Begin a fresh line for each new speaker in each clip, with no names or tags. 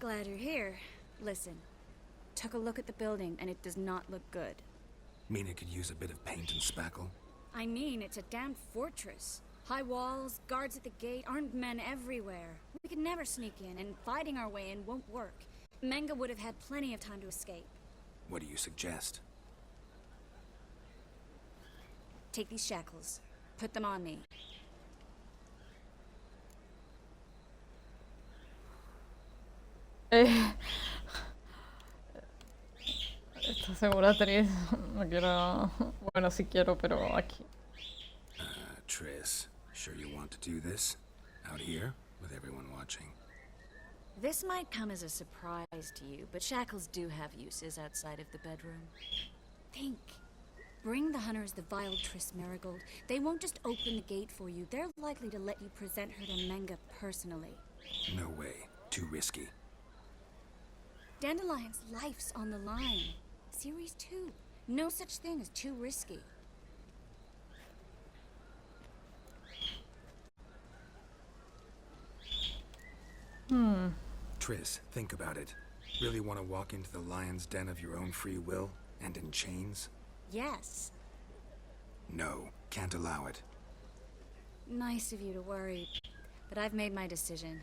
Glad you're here. Listen, took a look at the building and it does not look good.
Mean it could use a bit of paint and spackle?
I mean, it's a damn fortress. High walls, guards at the gate, armed men everywhere. We could never sneak in, and fighting our way in won't work. Menga would have had plenty of time to escape.
What do you suggest?
Take these shackles. Put them on me.
¿Estás segura, Tris? No quiero... Bueno, sí quiero, pero aquí.
Triss, sure you want to do this? Out here, with everyone watching?
This might come as a surprise to you, but shackles do have uses outside of the bedroom. Think. Bring the hunters the vile Triss Marigold. They won't just open the gate for you. They're likely to let you present her to Menga personally.
No way. Too risky.
Dandelion's life's on the line. Series 2. No such thing as too risky.
Triss, think about it. Really want to walk into the lion's den of your own free will, and in chains?
Yes.
No, can't allow it.
Nice of you to worry, but I've made my decision,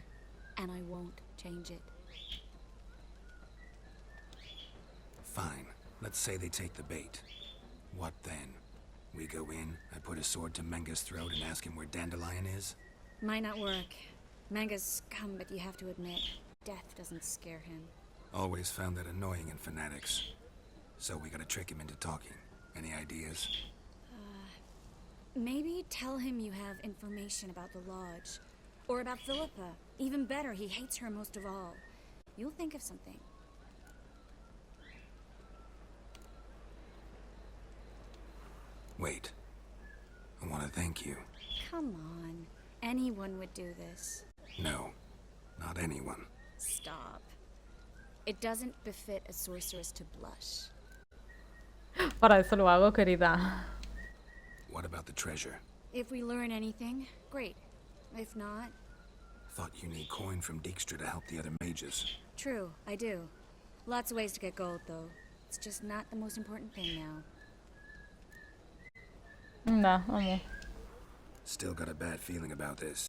and I won't change it.
Fine. Let's say they take the bait. What then? We go in, I put a sword to Menga's throat and ask him where Dandelion is?
Might not work. Menga's scum, but you have to admit, death doesn't scare him.
Always found that annoying in fanatics. So we gotta trick him into talking. Any ideas?
Maybe tell him you have information about the lodge. Or about Philippa. Even better, he hates her most of all. You'll think of something.
Wait. I want to thank you.
Come on. Anyone would do this.
No. Not anyone.
Stop. It doesn't befit a sorceress to blush.
Para eso lo hago, querida.
What about the treasure?
If we learn anything, great. If not...
Thought you need coin from Dijkstra to help the other mages.
True, I do. Lots of ways to get gold, though. It's just not the most important thing now.
Da, vamos.
Still got a bad feeling about this.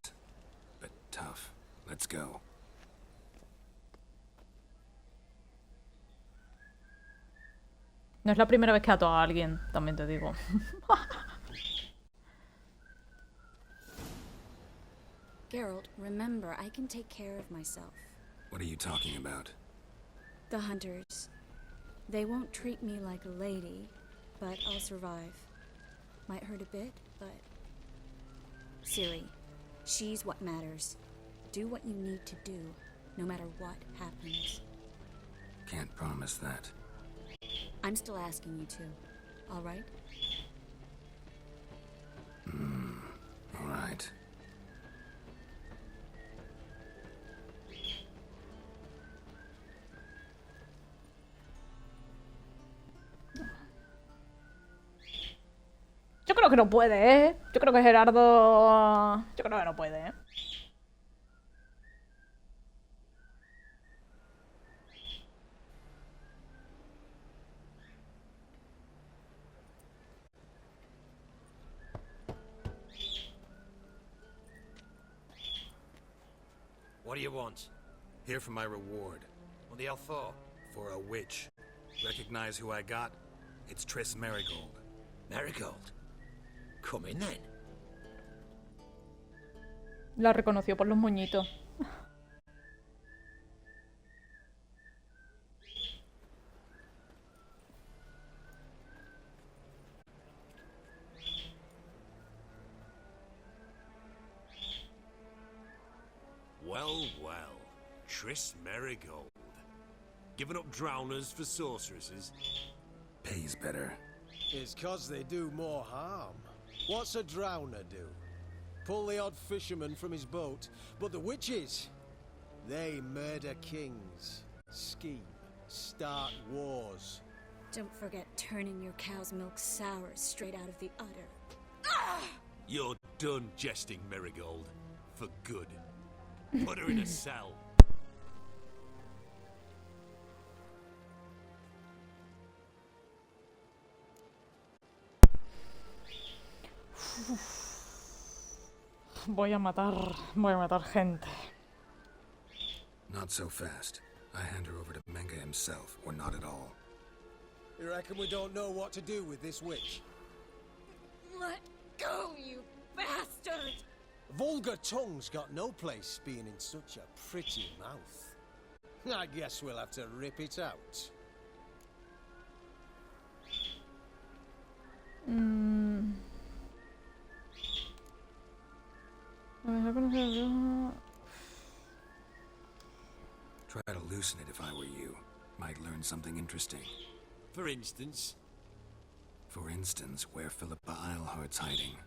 But tough. Let's go.
No es la primera vez que ato a alguien, también te digo.
Geralt, remember, I can take care of myself.
What are you talking about?
The hunters. They won't treat me like a lady, but I'll survive. Might hurt a bit, but... Ciri, she's what matters. Do what you need to do, no matter what happens.
Can't promise that.
I'm still asking you to, all right?
All right.
Yo creo que no puede, ¿eh? Yo creo que Gerardo... Yo creo que no puede, ¿eh?
What do you want?
Here for my reward.
What the hell for?
For a witch. Recognize who I got? It's Triss Marigold.
Marigold? Come in then.
La reconoció por los moñitos.
Well, well. Triss Marigold. Giving up drowners for sorceresses?
Pays better.
It's 'cause they do more harm. What's a drowner do? Pull the odd fisherman from his boat, but the witches, they murder kings, scheme, start wars.
Don't forget turning your cow's milk sour straight out of the udder.
You're done jesting, Marigold. For good. Put her in a cell.
Voy a matar gente.
Not so fast. I hand her over to Menga himself, or not at all.
You reckon we don't know what to do with this witch?
Let go, you bastard!
Vulgar tongue's got no place being in such a pretty mouth. I guess we'll have to rip it out.
Try to loosen it if I were you. Might learn something interesting.
For instance,
For instance, where Philippa Eilhart's hiding.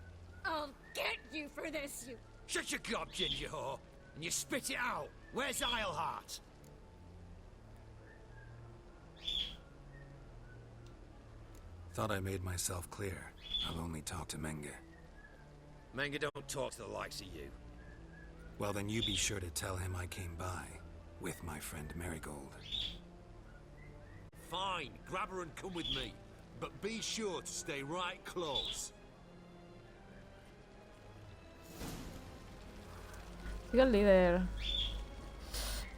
I'll get you for this, you...
shut your gob, ginger whore, and you spit it out. Where's Eilhart?
Thought I made myself clear. I'll only talk to Menga.
Manga don't talk to the likes of you.
Well, then you be sure to tell him I came by. With my friend Marigold.
Fine, grab her and come with me. But be sure to stay right close.
Sigue el líder.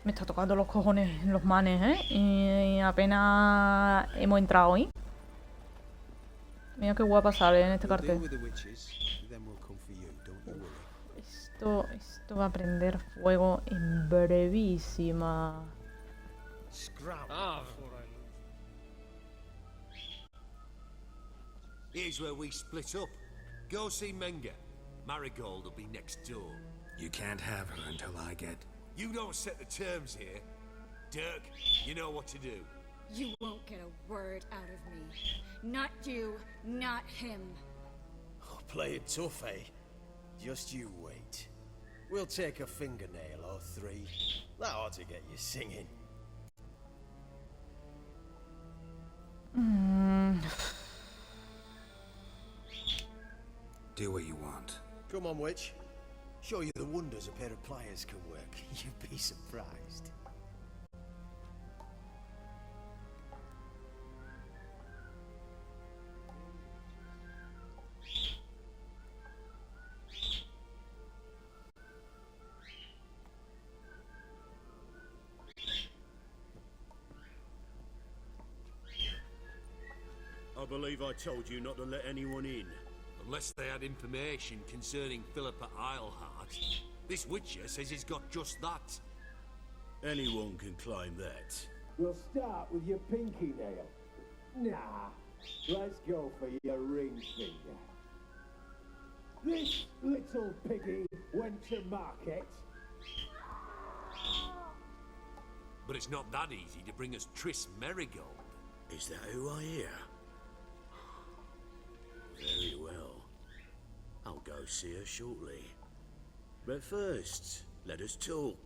Me está tocando los cojones los manes, ¿eh? Y apenas hemos entrado, ¿eh? Mira qué guapa sale en este cartel. Esto va a prender fuego en brevísima.
Here's where we split up. Go see Menga. Marigold will be next door.
You can't have her until I get...
You don't set the terms here. Dirk, you know what to do.
You won't get a word out of me. Not you, not him.
Oh, play it tough, eh? Just you wait. We'll take a fingernail or three. That ought to get you singing.
Do what you want.
Come on, witch. Show you the wonders a pair of pliers can work. You'd be surprised.
I believe I told you not to let anyone in.
Unless they had information concerning Philippa Eilhart. This witcher says he's got just that.
Anyone can claim that.
We'll start with your pinky nail. Nah, let's go for your ring finger. This little piggy went to market.
But it's not that easy to bring us Triss Merigold.
Is that who I hear? Very well. I'll go see her shortly. But first, let us talk.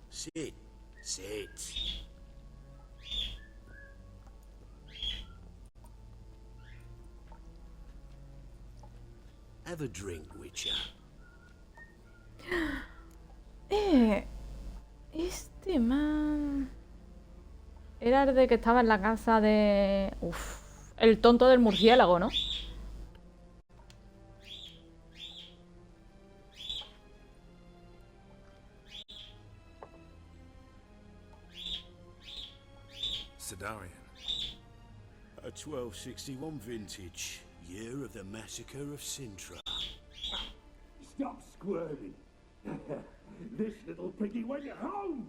Sit. Sit. Have a drink, Witcher.
Este man... Era el de que estaba en la casa de... Uf, el tonto del murciélago, ¿no?
Sidarian.
A 1261 vintage, year of the massacre of Sintra.
Stop squirming. This little piggy went home.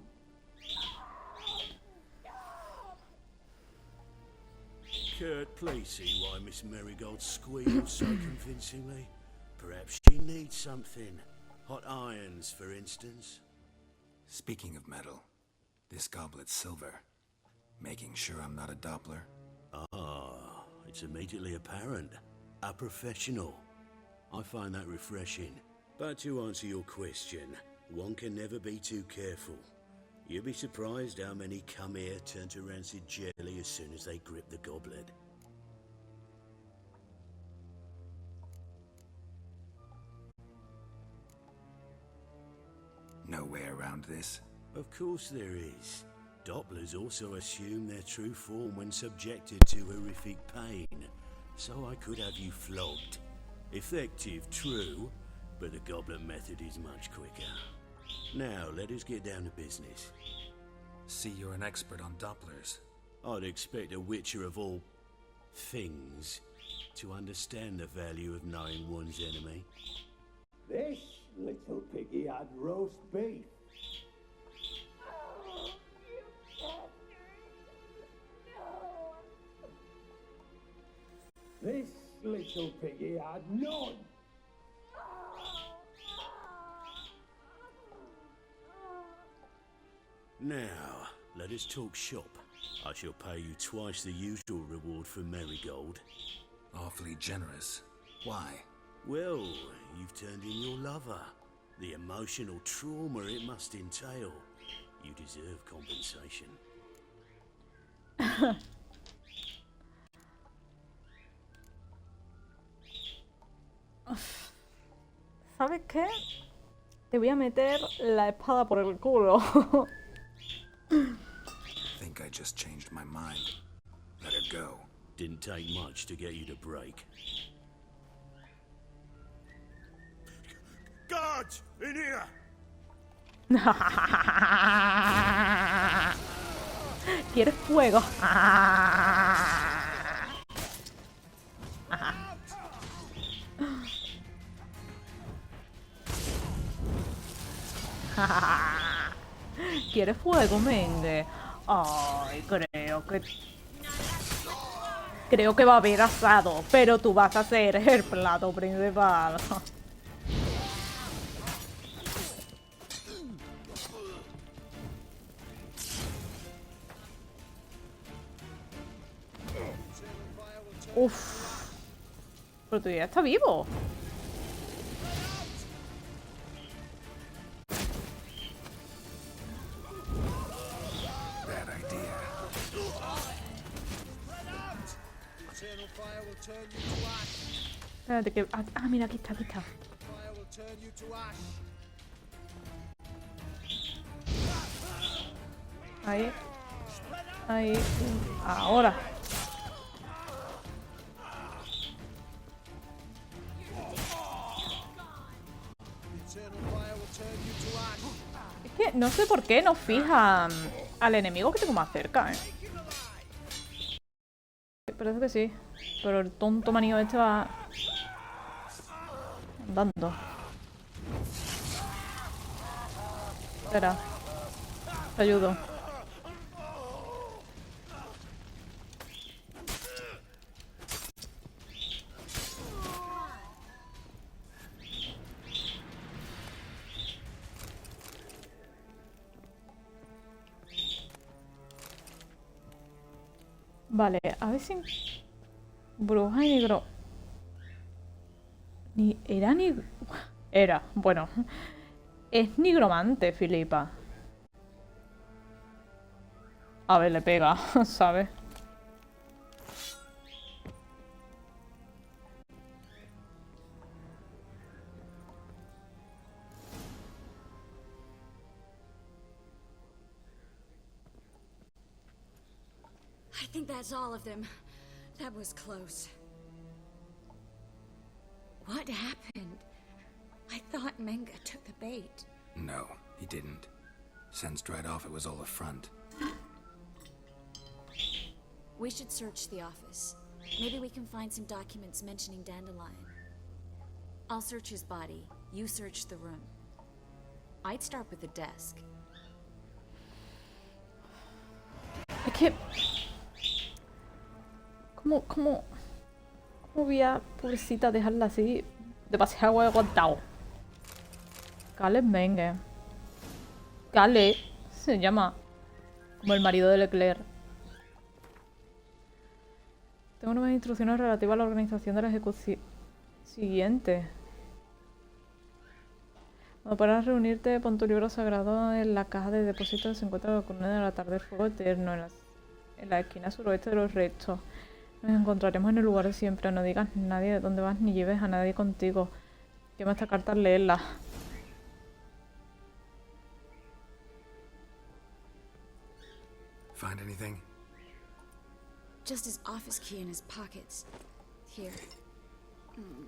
Kurt, please see why Miss Marigold squeals so convincingly. Perhaps she needs something. Hot irons, for instance.
Speaking of metal, this goblet's silver. Making sure I'm not a Doppler.
Ah, it's immediately apparent. A professional. I find that refreshing. But to answer your question, one can never be too careful. You'll be surprised how many come here turn to rancid jelly as soon as they grip the goblet.
No way around this.
Of course there is. Dopplers also assume their true form when subjected to horrific pain, so I could have you flogged. Effective, true, but the goblet method is much quicker. Now, let us get down to business.
See, you're an expert on Dopplers.
I'd expect a witcher of all things to understand the value of knowing one's enemy.
This little piggy had roast beef. This little piggy had none.
Now, let us talk shop. I shall pay you twice the usual reward for marigold.
Awfully generous. Why?
Well, you've turned in your lover. The emotional trauma it must entail. You deserve compensation.
¿Sabes qué? Te voy a meter la espada por el culo.
Think I just changed my mind. Let her go.
Didn't take much to get you to break. Guards! In here!
¿Quieres fuego? ¿Quieres fuego, Menge? Ay, creo que va a haber asado, pero tú vas a ser el plato principal. Uf. Pero tú ya está vivo.
Bad idea.
Espérate que... Ah, mira, aquí está, aquí está. Ahí. Ahí. Ahora. Es que no sé por qué no fija al enemigo que tengo más cerca, Parece que sí. Pero el tonto manío este va andando. Espera. Te ayudo. Vale, a ver si... Bruja y negro... Era, bueno. Es nigromante, Filipa. A ver, le pega, ¿sabes?
I think that's all of them. That was close. What happened? I thought Menga took the bait.
No, he didn't. Sensed right off it was all a front.
We should search the office. Maybe we can find some documents mentioning Dandelion. I'll search his body. You search the room. I'd start with the desk.
Es que... ¿Cómo voy a, pobrecita, dejarla así? Demasiado aguantado. Canales Menge. Canales se llama. Como el marido de Leclerc. Tengo nuevas instrucciones relativas a la organización de la ejecución siguiente. Cuando puedas reunirte, pon tu libro sagrado en la caja de depósito. Se encuentra la columna del atardecer fuego eterno en la esquina suroeste de los restos. Nos encontraremos en el lugar de siempre. No digas a nadie de dónde vas ni lleves a nadie contigo. Quema esta carta al leerla.
Find anything?
Just his office key in his pockets. Here.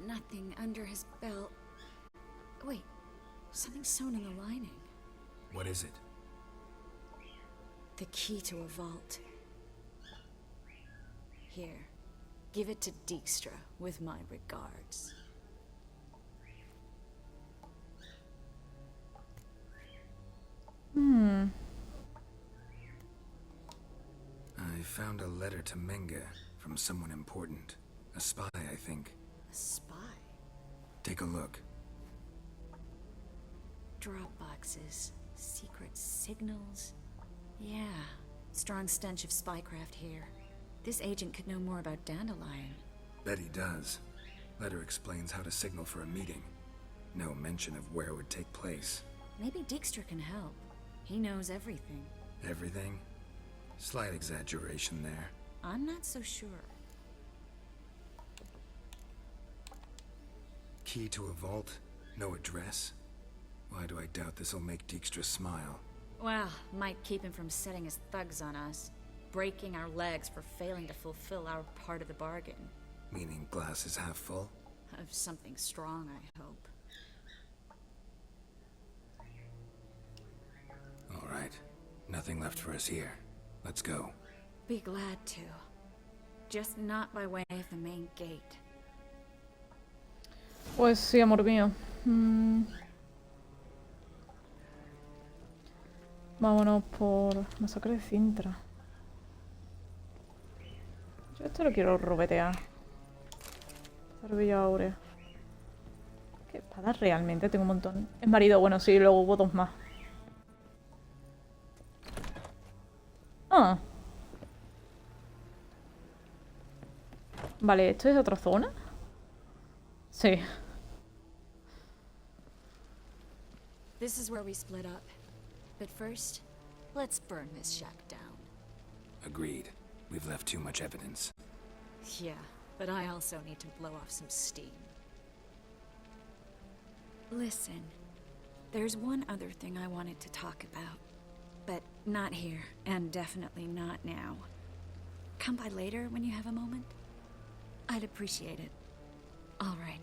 Nothing under his belt. Wait, something's sewn in the lining.
What is it?
The key to a vault. Here, give it to Dijkstra with my regards.
I found a letter to Menga from someone important. A spy, I think.
A spy?
Take a look.
Drop boxes, secret signals. Yeah, strong stench of spycraft here. This agent could know more about Dandelion.
Bet he does. Letter explains how to signal for a meeting. No mention of where it would take place.
Maybe Dijkstra can help. He knows everything.
Everything? Slight exaggeration there.
I'm not so sure.
Key to a vault? No address? Why do I doubt this'll make Dijkstra smile?
Well, might keep him from setting his thugs on us. Breaking our legs for failing to fulfill our part of the bargain.
Meaning glass is half full?
Of something strong, I hope.
All right. Nothing left for us here. Let's go.
Be glad to. Just not by way of the main gate.
Pues sí, amor mío. Vámonos por masacre de Cintra. Yo esto lo quiero robetear. Cervilla áurea. ¿Qué espadas realmente? Tengo un montón. Es marido, bueno, sí, luego hubo dos más. Ah. Vale, ¿esto es otra zona? Sí.
This is where we split up. But first, let's burn this shack down.
Agreed. We've left too much evidence.
Yeah, but I also need to blow off some steam. Listen, there's one other thing I wanted to talk about. But not here, and definitely not now. Come by later when you have a moment? I'd appreciate it. All right.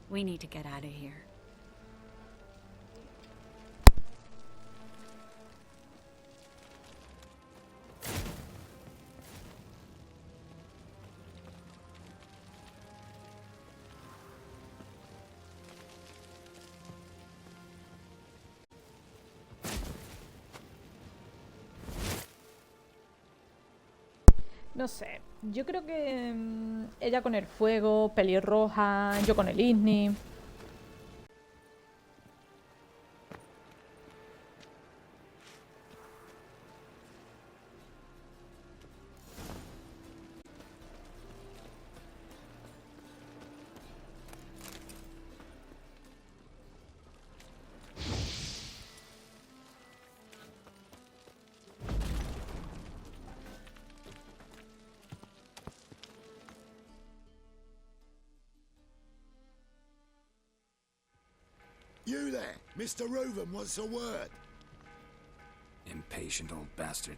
We need to get out of here.
No sé, yo creo que ella con el fuego, pelirroja, yo con el Isni.
You there, Mr. Reuven wants a word.
Impatient old bastard.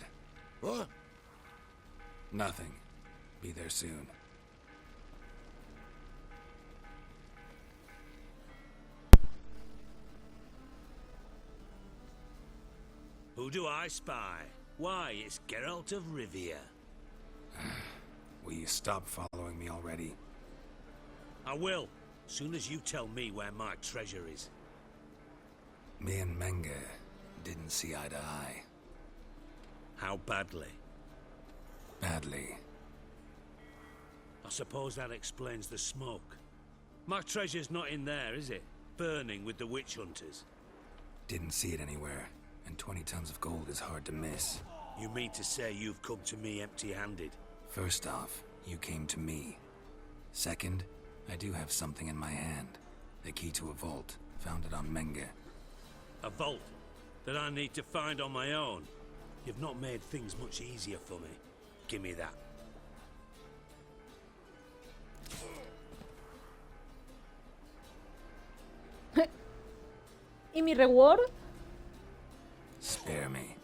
What?
Nothing. Be there soon.
Who do I spy? Why, it's Geralt of Rivia.
Will you stop following me already?
I will, soon as you tell me where my treasure is.
Me and Menga didn't see eye to eye.
How badly?
Badly.
I suppose that explains the smoke. My treasure's not in there, is it? Burning with the witch hunters.
Didn't see it anywhere, and 20 tons of gold is hard to miss.
You mean to say you've come to me empty-handed?
First off, you came to me. Second, I do have something in my hand. The key to a vault, found it on Menga.
A vault that I need to find on my own. You've not made things much easier for me. Give me that.
¿Y mi reward?
Spare me.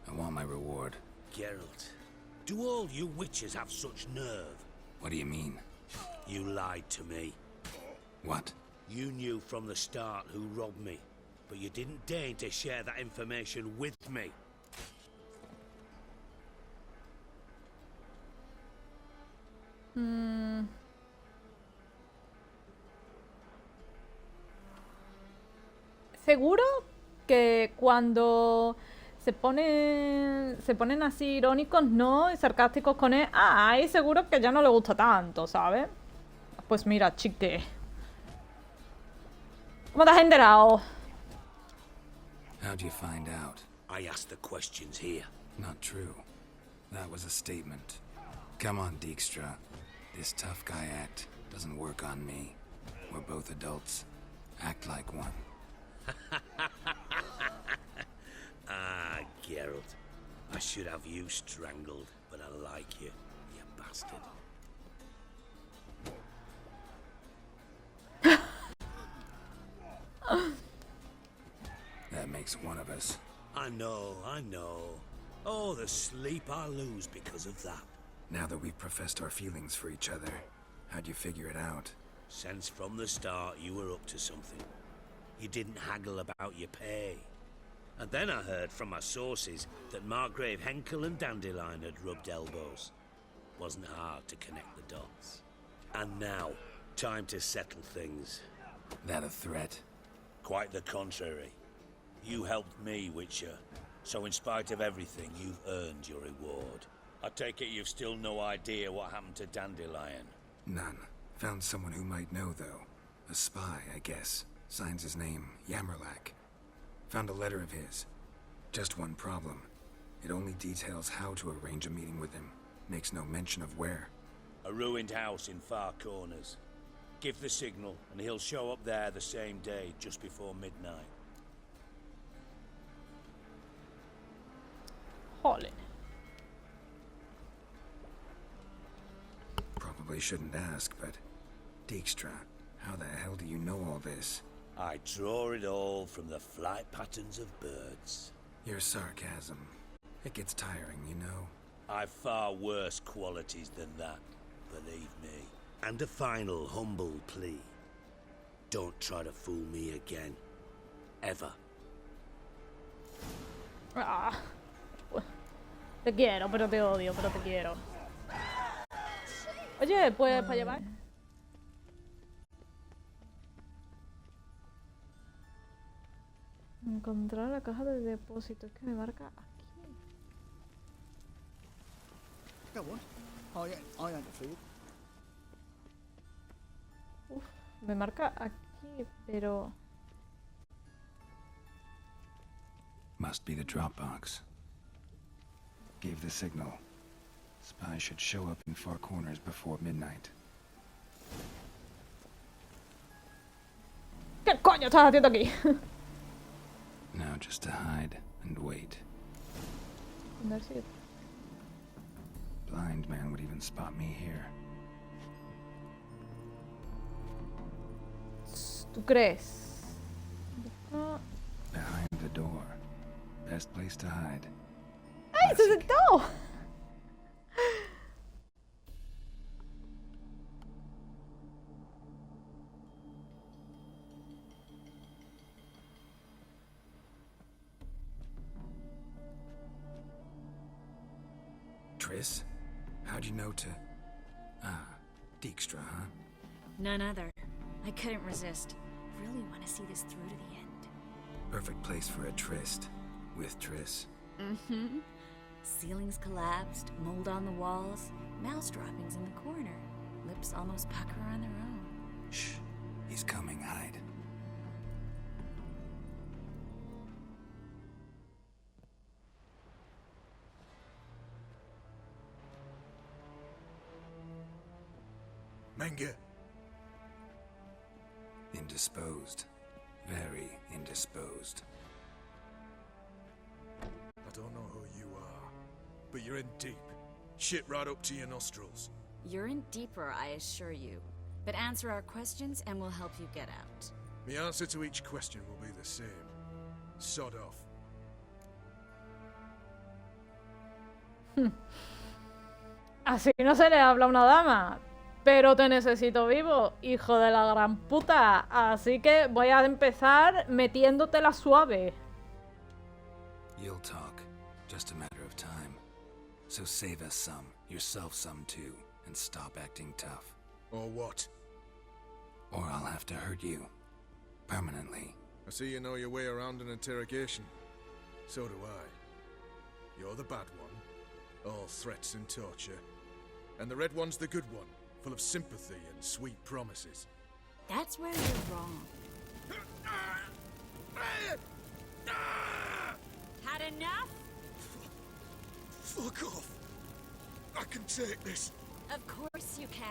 I want my reward.
Geralt, do all you witches have such nerve?
What do you mean?
You lied to me.
What?
You knew from the start who robbed me, but you didn't deign to share that information with me.
Seguro que cuando se ponen así irónicos, ¿no? Y sarcásticos con él, ay, seguro que ya no le gusta tanto, ¿sabes? Pues mira, chique. ¿Cómo te has enterado?
How'd you find out?
I asked the questions here.
Not true. That was a statement. Come on, Dijkstra. This tough guy act doesn't work on me. We're both adults. Act like one.
Ah, Geralt. I should have you strangled, but I like you, you bastard.
That makes one of us.
I know. Oh, the sleep I lose because of that.
Now that we've professed our feelings for each other, how'd you figure it out?
Since from the start you were up to something. You didn't haggle about your pay. And then I heard from my sources that Margrave Henkel and Dandelion had rubbed elbows. Wasn't hard to connect the dots. And now, time to settle things.
That a threat?
Quite the contrary. You helped me, Witcher. So in spite of everything, you've earned your reward. I take it you've still no idea what happened to Dandelion.
None. Found someone who might know, though. A spy, I guess. Signs his name, Yammerlak. Found a letter of his. Just one problem. It only details how to arrange a meeting with him. Makes no mention of where.
A ruined house in Far Corners. Give the signal, and he'll show up there the same day, just before midnight.
Jole.
Probably shouldn't ask, but... Dijkstra, how the hell do you know all this?
I draw it all from the flight patterns of birds.
Your sarcasm. It gets tiring, you know.
I've far worse qualities than that, believe me. And a final humble plea. Don't try to fool me again. Ever.
Ah. Te quiero, pero te odio, pero te quiero. Oye, pues para llevar. Encontrar la caja de depósito. Es que me marca aquí.
Go on. I ain't food.
Uf, me marca aquí, pero...
Must be the Dropbox. Gave the signal. Spy should show up in Far Corners before midnight.
¿Qué coño estás haciendo aquí?
Now just to hide and wait. Blind man would even spot me here.
¿Tú crees?
Behind the door. Best place to hide.
¡Ay, se sentó!
Triss? How'd you know to... Ah, Dijkstra, huh?
None other. I couldn't resist. Really want to see this through to the end.
Perfect place for a tryst. With Triss.
Mm-hmm. Ceilings collapsed, mold on the walls, mouse droppings in the corner. Lips almost pucker on their own.
Shh. He's coming, hide.
Menge.
Indisposed. Very indisposed.
I don't know who you are, but you're in deep. Shit right up to your nostrils.
You're in deeper, I assure you. But answer our questions and we'll help you get out.
The answer to each question will be the same. Sod off.
Así no se le habla a una dama. Pero te necesito vivo, hijo de la gran puta. Así que voy a empezar metiéndote la suave.
You'll talk. Just a matter of time. So save us some, yourself some too, and stop acting tough.
Or what?
Or I'll have to hurt you. Permanently.
I see you know your way around an interrogation. So do I. You're the bad one. All threats and torture. And the red one's the good one, full of sympathy and sweet promises.
That's where you're wrong. Had enough?
Fuck off. I can take this.
Of course you can.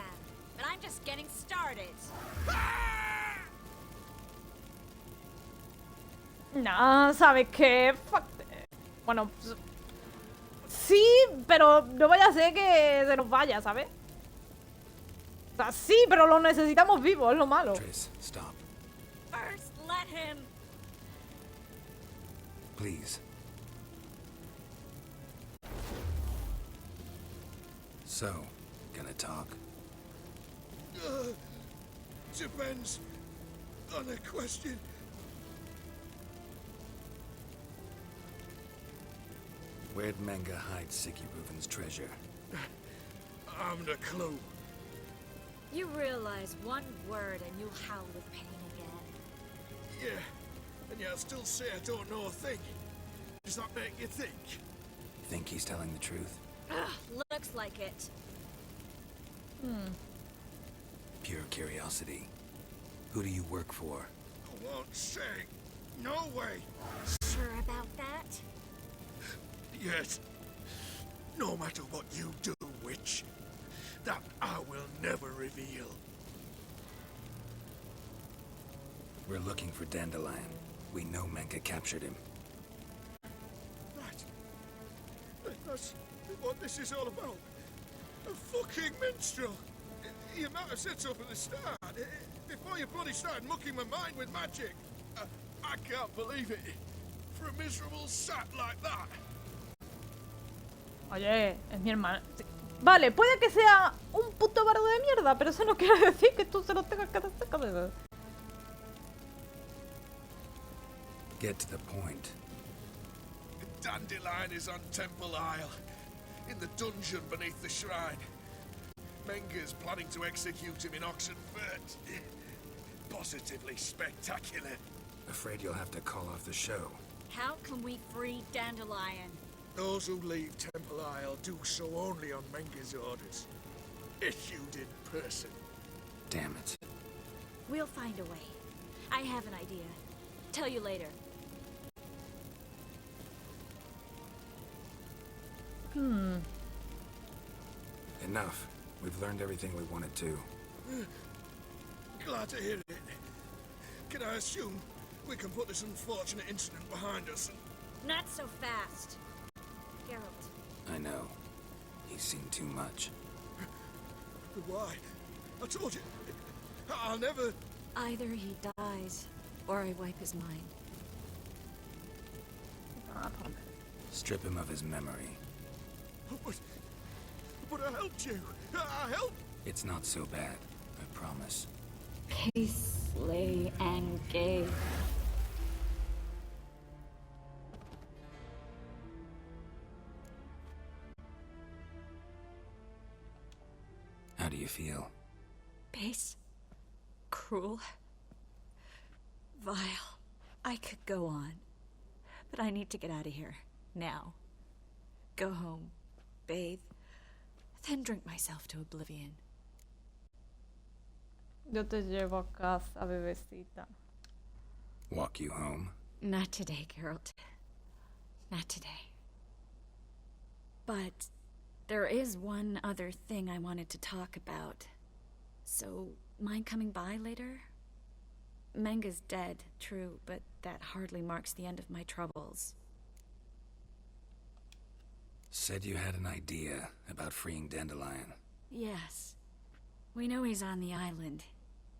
But I'm just getting started.
No, ¿sabes qué? Fuck. Bueno, sí, pero no vaya a ser que se nos vaya, ¿sabes? O sea, sí, pero lo necesitamos vivo, es lo malo.
Trace, stop.
First, let him.
Please. So, gonna talk?
Depends on the question.
Where'd Menga hide Sicky Reuven's treasure?
I haven't a clue.
You realize one word and you'll howl with pain again.
Yeah, and yet I still say I don't know a thing. Does that make you think?
Think he's telling the truth?
Ugh, looks like it.
Pure curiosity. Who do you work for?
I won't say. No way.
Sure about that?
Yes. No matter what you do, witch, that I will never reveal.
We're looking for Dandelion. We know Menka captured him.
Right. That's what this is all about. A fucking minstrel. You might have said so from the start. Before you bloody started mucking my mind with magic. I can't believe it. For a miserable sat like that.
Oye, es mi hermana. Vale, puede que sea un puto bardo de mierda, pero eso no quiere decir que tú se lo tengas que hacer cabeza.
Get to the point.
Dandelion is on Temple Isle, in the dungeon beneath the shrine. Menga's planning to execute him in Oxenfurt. Positively spectacular.
Afraid you'll have to call off the show.
How can we free Dandelion?
Those who leave Temple Isle do so only on Menga's orders. Issued in person.
Damn it.
We'll find a way. I have an idea. Tell you later.
Enough. We've learned everything we wanted to.
Glad to hear it. Can I assume we can put this unfortunate incident behind us and...
Not so fast. Geralt.
I know. He's seen too much.
But why? I told you. I'll never...
Either he dies, or I wipe his mind.
Strip him of his memory.
But I helped you. I helped.
It's not so bad, I promise.
Peace, slay, and gay.
How do you feel?
Base. Cruel. Vile. I could go on. But I need to get out of here. Now. Go home. Bathe. Then drink myself to oblivion.
Yo te llevo a casa, bebecita.
Walk you home?
Not today, Geralt. Not today. But there is one other thing I wanted to talk about. So, mind coming by later? Menga's dead, true, but that hardly marks the end of my troubles.
Said you had an idea about freeing Dandelion.
Yes. We know he's on the island,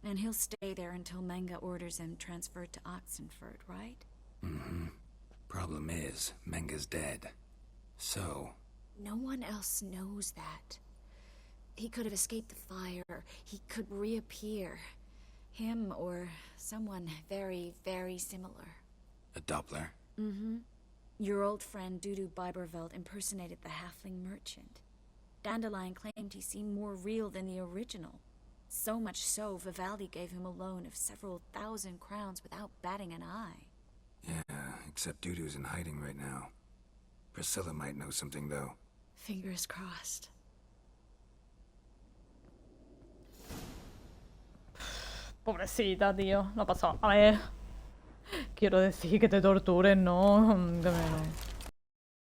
and he'll stay there until Menga orders him transferred to Oxenfurt, right?
Mm-hmm. Problem is, Menga's dead. So...
No one else knows that. He could have escaped the fire. He could reappear. Him or someone very, very similar.
A Doppler?
Mm-hmm. Your old friend Dudu Biberveld impersonated the halfling merchant. Dandelion claimed he seemed more real than the original. So much so, Vivaldi gave him a loan of several thousand crowns without batting an eye.
Yeah, except Dudu's in hiding right now. Priscilla might know something, though.
Fingers crossed.
Pobrecita, tío. No ha pasado. A ver. Quiero decir que te torturen, ¿no? Que me...